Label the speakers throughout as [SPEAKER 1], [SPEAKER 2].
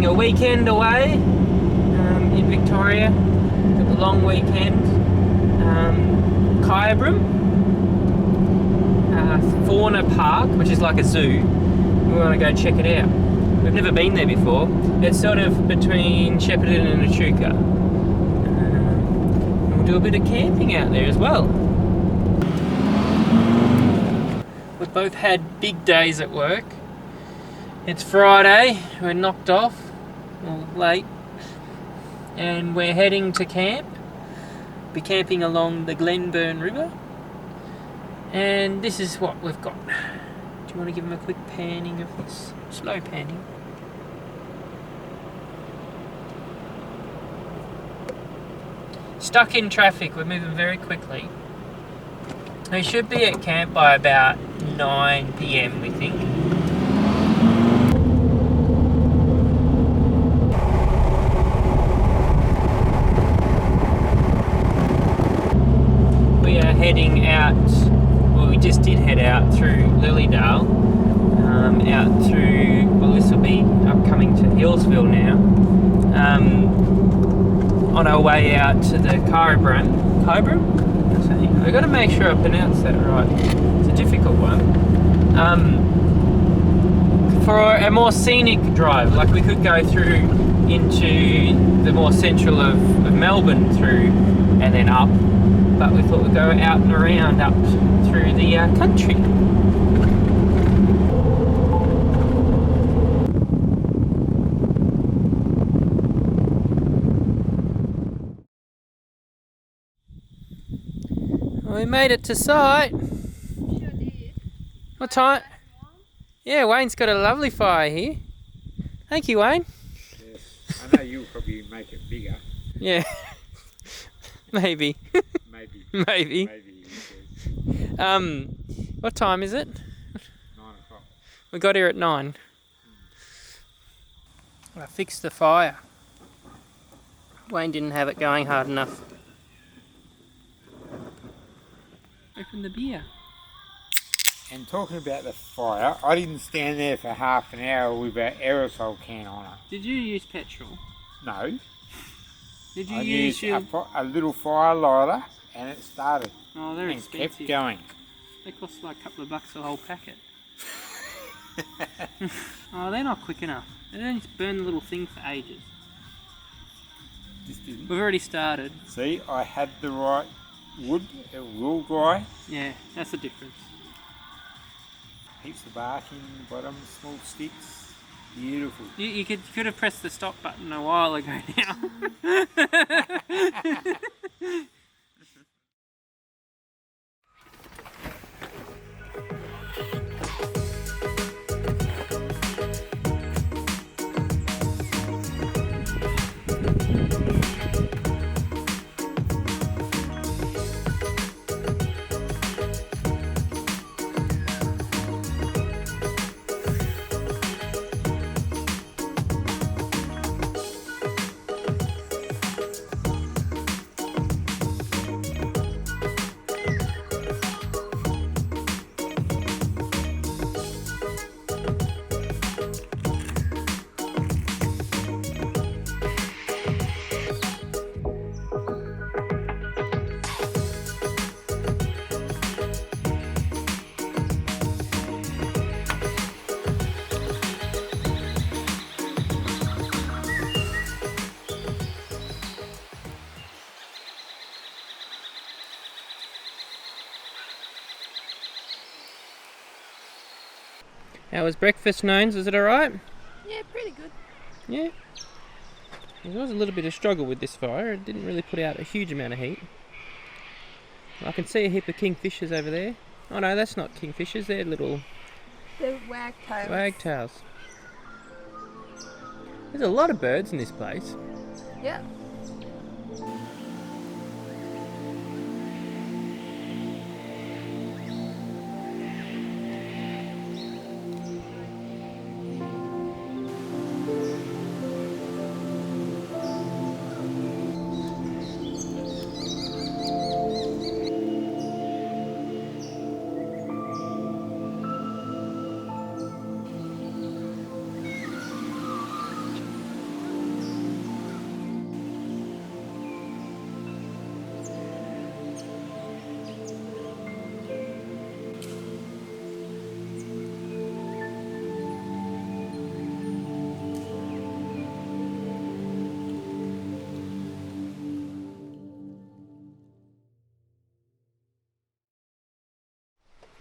[SPEAKER 1] having a weekend away in Victoria. Got the long weekend. Kyabram Fauna Park, which is like a zoo. We want to go check it out. We've never been there before. It's sort of between Shepparton and Echuca. We'll do a bit of camping out there as well. We've both had big days at work. It's Friday, we're knocked off, or late, and we're heading to camp. Be camping along the Goulburn River. And this is what we've got. Do you want to give them a quick panning of this? Slow panning. Stuck in traffic, we're moving very quickly. We should be at camp by about 9 PM, we think. We are heading out, well, we just did head out through Lilydale, out through, well, this will be upcoming to Hillsville now, on our way out to the Kyabram. I've got to make sure I pronounce that right. It's a difficult one. For a more scenic drive, like we could go through into the more central of Melbourne through and then up, but we thought we'd go out and around up through the country. We made it to site.
[SPEAKER 2] Sure did.
[SPEAKER 1] What time? Yeah, Wayne's got a lovely fire here. Thank you, Wayne.
[SPEAKER 3] Yes, I know you'll probably make it bigger.
[SPEAKER 1] Yeah. Maybe.
[SPEAKER 3] Maybe.
[SPEAKER 1] Maybe.
[SPEAKER 3] Maybe.
[SPEAKER 1] What time is it?
[SPEAKER 3] 9 o'clock.
[SPEAKER 1] We got here at 9. I fixed the fire. Wayne didn't have it going hard enough. Open the beer.
[SPEAKER 3] And talking about the fire, I didn't stand there for half an hour with an aerosol can on it.
[SPEAKER 1] Did you use petrol?
[SPEAKER 3] No.
[SPEAKER 1] Did you
[SPEAKER 3] I
[SPEAKER 1] use
[SPEAKER 3] used
[SPEAKER 1] your...
[SPEAKER 3] a little fire lighter and it started.
[SPEAKER 1] Oh, they're
[SPEAKER 3] and
[SPEAKER 1] expensive.
[SPEAKER 3] kept going.
[SPEAKER 1] They cost like a couple of bucks a whole packet. Oh, they're not quick enough. They don't just burn the little thing for ages.
[SPEAKER 3] Just didn't.
[SPEAKER 1] We've already started.
[SPEAKER 3] See, I had the right wood. It will dry.
[SPEAKER 1] Yeah, that's the difference.
[SPEAKER 3] Heaps of bark in the bottom, small sticks. Beautiful.
[SPEAKER 1] You could have pressed the stop button a while ago now. How was breakfast, Nones? Was it alright?
[SPEAKER 2] Yeah, pretty good.
[SPEAKER 1] Yeah. There was a little bit of struggle with this fire. It didn't really put out a huge amount of heat. I can see a heap of kingfishers over there. Oh no, that's not kingfishers, they're little
[SPEAKER 2] The wagtails.
[SPEAKER 1] wagtails. There's a lot of birds in this place.
[SPEAKER 2] Yeah.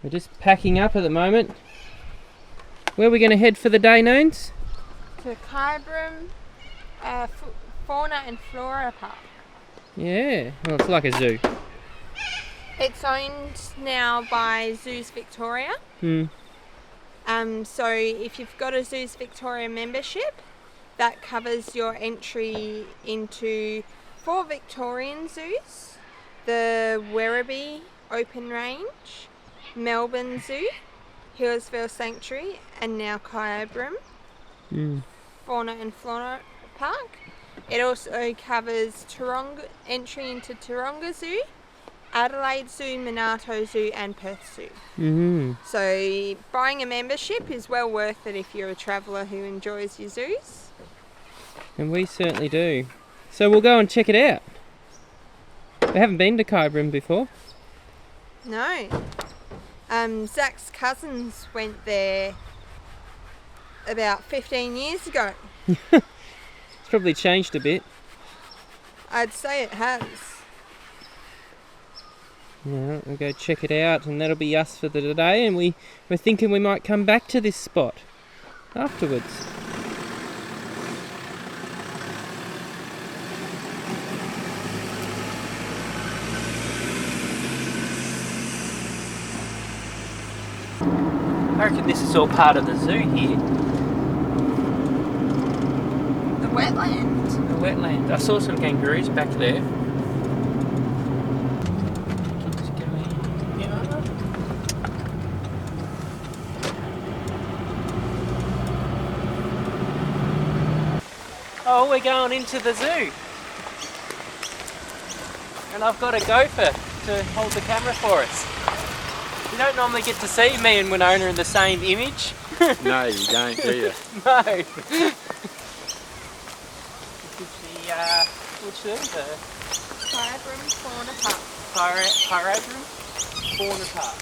[SPEAKER 1] We're just packing up at the moment. Where are we going to head for the day, Nones?
[SPEAKER 2] To Kyabram Fauna and Flora Park.
[SPEAKER 1] Yeah, well, it's like a zoo.
[SPEAKER 2] It's owned now by Zoos Victoria. So if you've got a Zoos Victoria membership, that covers your entry into 4 Victorian zoos: the Werribee Open Range, Melbourne Zoo, Hillsville Sanctuary, and now Kyabram Fauna and Flora Park. It also covers entry into Taronga Zoo, Adelaide Zoo, Monarto Zoo, and Perth Zoo. So buying a membership is well worth it if you're a traveller who enjoys your zoos.
[SPEAKER 1] And we certainly do. So we'll go and check it out. We haven't been to Kyabram before.
[SPEAKER 2] No. Zach's cousins went there about 15 years ago.
[SPEAKER 1] It's probably changed a bit.
[SPEAKER 2] I'd say it has.
[SPEAKER 1] Yeah, we'll go check it out, and that'll be us for the day, and we're thinking we might come back to this spot afterwards. I reckon this is all part of the zoo here.
[SPEAKER 2] The wetland.
[SPEAKER 1] The wetland. I saw some kangaroos back there. Oh, we're going into the zoo. And I've got a gopher to hold the camera for us. You don't normally get to see me and Winona in the same image.
[SPEAKER 3] No, you don't, do you?
[SPEAKER 1] No. Which zoo? The
[SPEAKER 2] Kyabram Fauna Park.
[SPEAKER 1] Kyabram Fauna Park.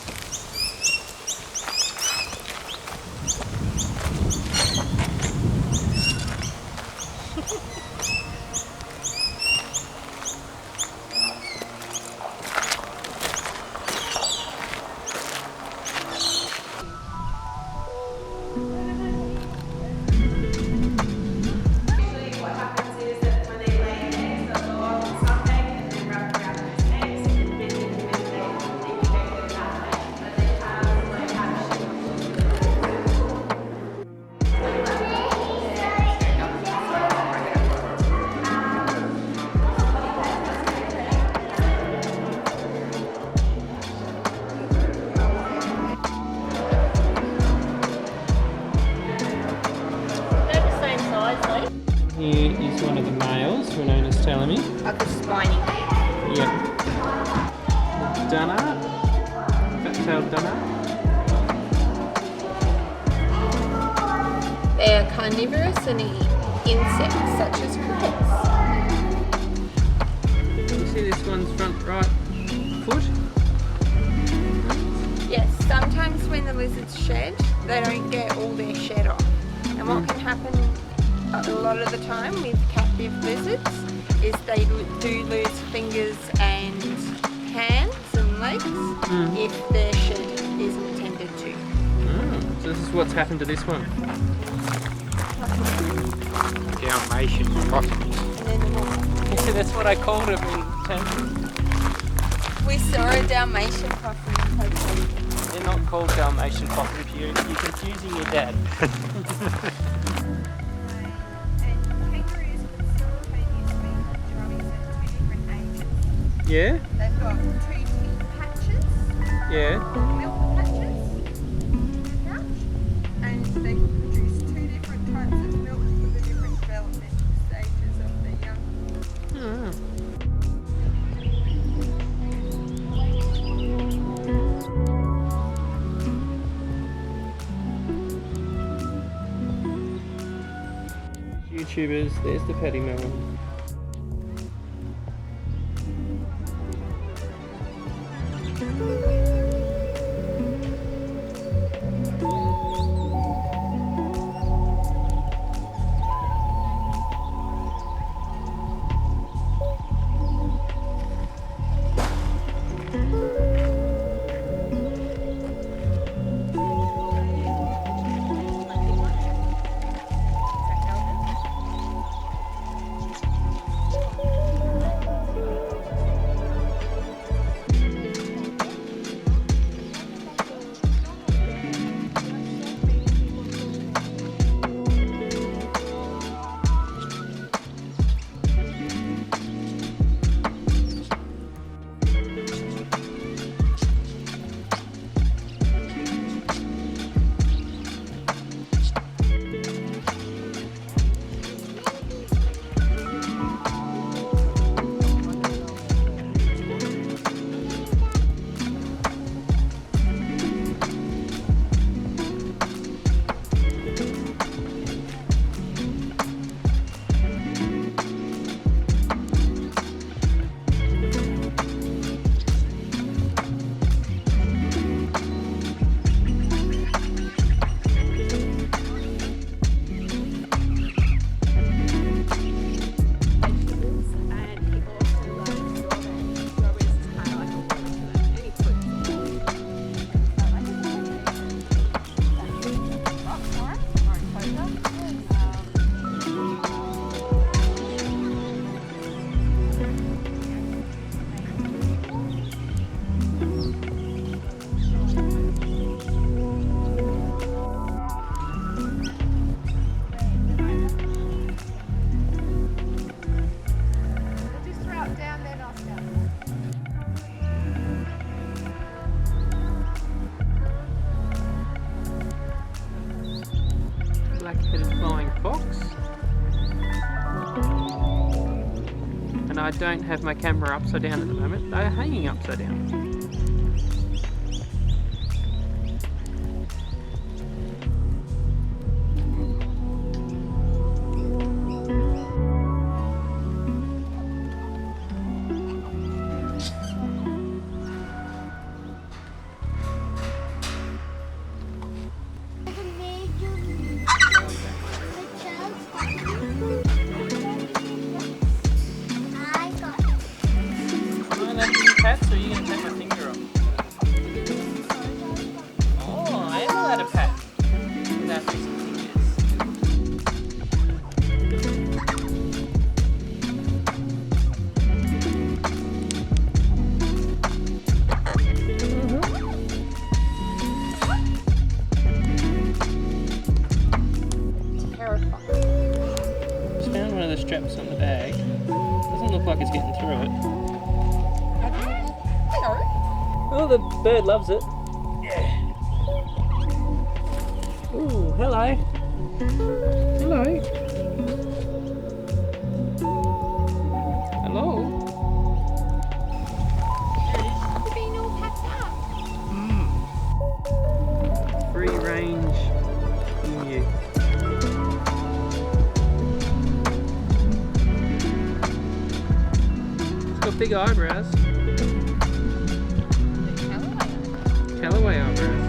[SPEAKER 1] Here is one of the males, Winona's telling me.
[SPEAKER 2] Like a spiny head.
[SPEAKER 1] Yep. The dunner. Fat-tailed dunner.
[SPEAKER 2] They are carnivorous and eat insects such as crickets.
[SPEAKER 1] You see this one's front right foot?
[SPEAKER 2] Yes, sometimes when the lizards shed, they don't get all their shed off. And what can happen a lot of the time with captive lizards is they do lose fingers and hands and legs if their shed isn't tended to.
[SPEAKER 1] So this is what's happened to this one.
[SPEAKER 3] Dalmatian possums.
[SPEAKER 2] And then the more.
[SPEAKER 1] Yeah, that's what I called them in terms.
[SPEAKER 2] We saw a Dalmatian possum.
[SPEAKER 1] They're not called Dalmatian possums. You're confusing your dad. Yeah?
[SPEAKER 2] They've got 2 teeth patches,
[SPEAKER 1] Yeah.
[SPEAKER 2] milk patches, and they produce 2 different types of milk for the different developmental stages of their young.
[SPEAKER 1] YouTubers, there's the paddy melon. don't have my camera upside down at the moment. They are hanging upside down. Pats, or are you going to take my finger off? Oh, I am allowed a pat without using fingers.
[SPEAKER 2] It's terrifying.
[SPEAKER 1] Just found one of the straps on the bag. Doesn't look like it's getting through it. Oh, the bird loves it. Yeah. Ooh, hello. Hello. Hello.
[SPEAKER 2] You're being all packed up.
[SPEAKER 1] Free range emu. It's got big eyebrows. Callaway eyebrows.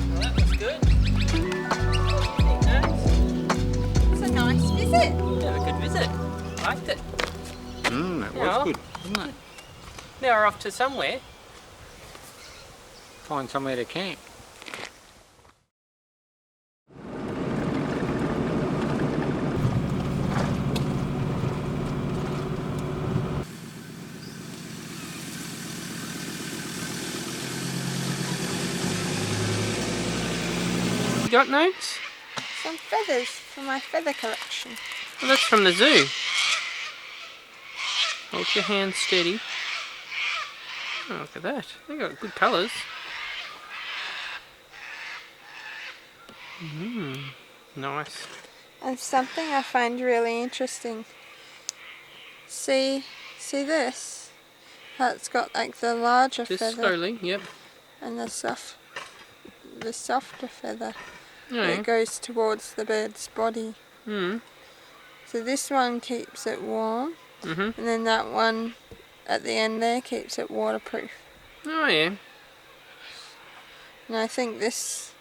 [SPEAKER 1] Well, that was good. What do you think, Nance?
[SPEAKER 2] It's a nice visit.
[SPEAKER 1] Yeah, a good visit. Liked it.
[SPEAKER 3] That
[SPEAKER 1] Yeah.
[SPEAKER 3] was good, wasn't it?
[SPEAKER 1] Now we're off to somewhere.
[SPEAKER 3] Find somewhere to camp.
[SPEAKER 1] You got notes?
[SPEAKER 2] Some feathers for my feather collection.
[SPEAKER 1] Well, that's from the zoo. Hold your hand steady. Oh, look at that. They got good colours. Nice.
[SPEAKER 2] And something I find really interesting. See this? How it's got like the larger
[SPEAKER 1] Just
[SPEAKER 2] feather
[SPEAKER 1] slowly, yep.
[SPEAKER 2] and the softer feather
[SPEAKER 1] Yeah.
[SPEAKER 2] that goes towards the bird's body. So this one keeps it warm, and then that one at the end there keeps it waterproof.
[SPEAKER 1] Oh yeah.
[SPEAKER 2] And I think this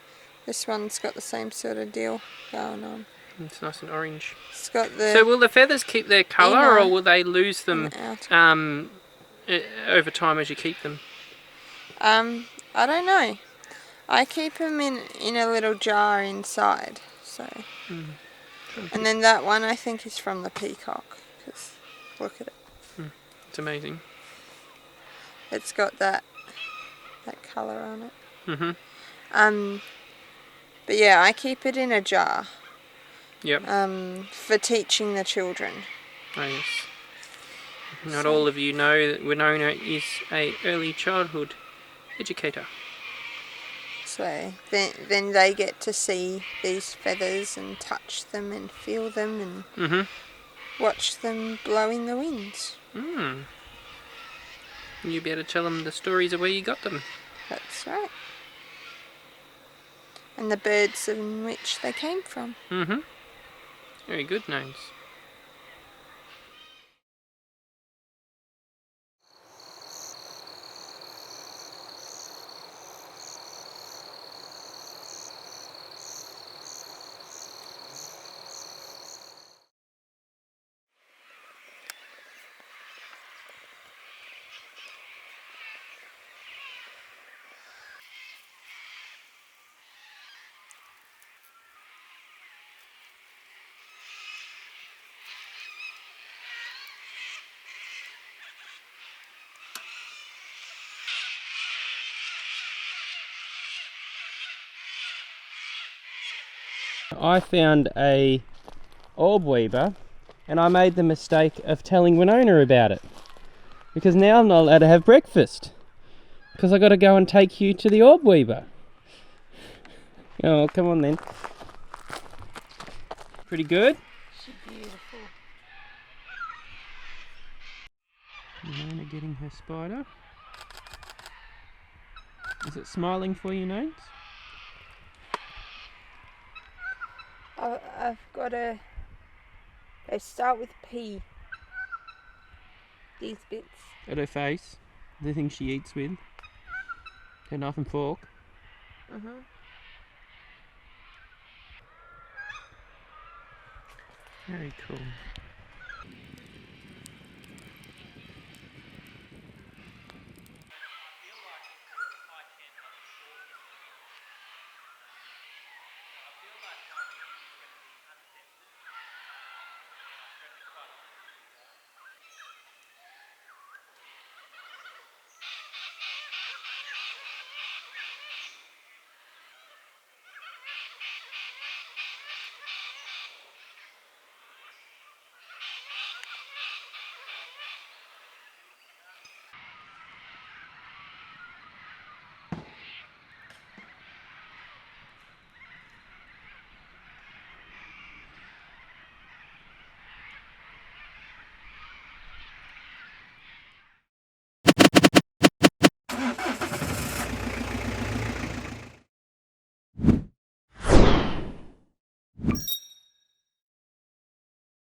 [SPEAKER 2] one's got the same sort of deal going on.
[SPEAKER 1] It's nice and orange.
[SPEAKER 2] It's got the
[SPEAKER 1] So will the feathers keep their colour,
[SPEAKER 2] inner
[SPEAKER 1] or will they lose them
[SPEAKER 2] and the outer.
[SPEAKER 1] over time as you keep them?
[SPEAKER 2] I don't know. I keep them in a little jar inside. So, and then that one I think is from the peacock. 'Cause look at it.
[SPEAKER 1] It's amazing.
[SPEAKER 2] It's got that colour on it. But yeah, I keep it in a jar.
[SPEAKER 1] Yep.
[SPEAKER 2] For teaching the children.
[SPEAKER 1] Oh yes. Not all of you know that Winona is a early childhood educator.
[SPEAKER 2] So then they get to see these feathers and touch them and feel them and watch them blow in the winds.
[SPEAKER 1] You'll be able to tell them the stories of where you got them.
[SPEAKER 2] That's right. And the birds in which they came from.
[SPEAKER 1] Very good names. I found a orb-weaver and I made the mistake of telling Winona about it, because now I'm not allowed to have breakfast. Because I got to go and take you to the orb-weaver. Oh, come on then. Pretty good?
[SPEAKER 2] She's beautiful.
[SPEAKER 1] Nona getting her spider. Is it smiling for you, Nones?
[SPEAKER 2] I've got a... They start with P. These bits.
[SPEAKER 1] At her face. The thing she eats with. Her knife and fork. Very cool.